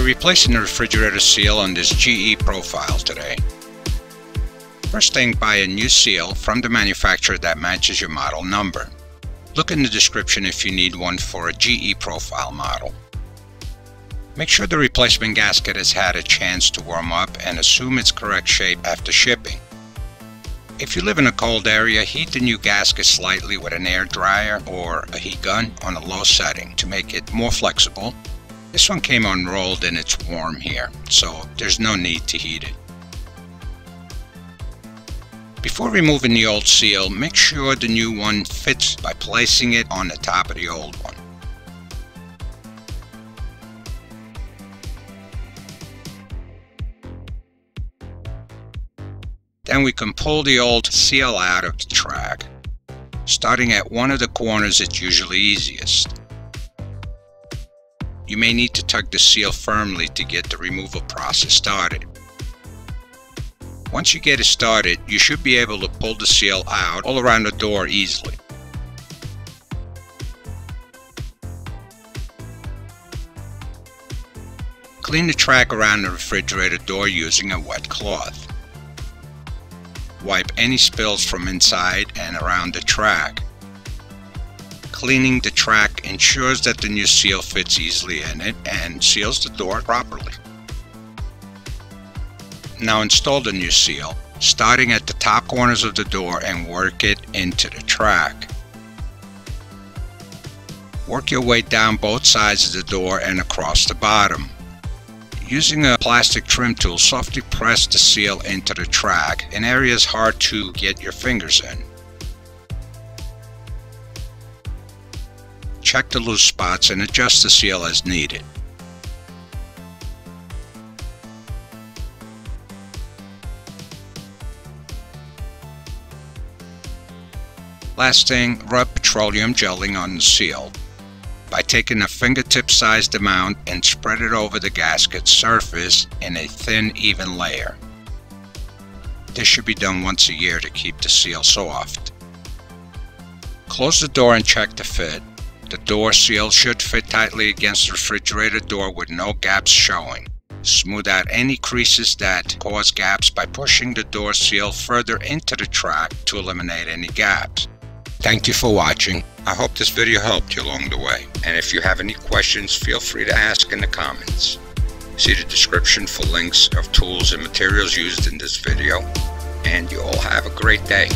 replacing the refrigerator seal on this GE profile today. First thing, buy a new seal from the manufacturer that matches your model number. Look in the description if you need one for a GE profile model. Make sure the replacement gasket has had a chance to warm up and assume its correct shape after shipping. If you live in a cold area, heat the new gasket slightly with an air dryer or a heat gun on a low setting to make it more flexible. This one came unrolled and it's warm here, so there's no need to heat it. Before removing the old seal, make sure the new one fits by placing it on the top of the old one. Then we can pull the old seal out of the track. Starting at one of the corners, it's usually easiest. You may need to tug the seal firmly to get the removal process started. Once you get it started, you should be able to pull the seal out all around the door easily. Clean the track around the refrigerator door using a wet cloth. Wipe any spills from inside and around the track. Cleaning the track ensures that the new seal fits easily in it and seals the door properly. Now install the new seal, starting at the top corners of the door and work it into the track. Work your way down both sides of the door and across the bottom. Using a plastic trim tool, softly press the seal into the track in areas hard to get your fingers in. Check the loose spots and adjust the seal as needed. Last thing, rub petroleum gelling on the seal by taking a fingertip-sized amount and spread it over the gasket surface in a thin, even layer. This should be done once a year to keep the seal soft. Close the door and check the fit. The door seal should fit tightly against the refrigerator door with no gaps showing. Smooth out any creases that cause gaps by pushing the door seal further into the track to eliminate any gaps. Thank you for watching. I hope this video helped you along the way. And if you have any questions, feel free to ask in the comments. See the description for links of tools and materials used in this video. And you all have a great day.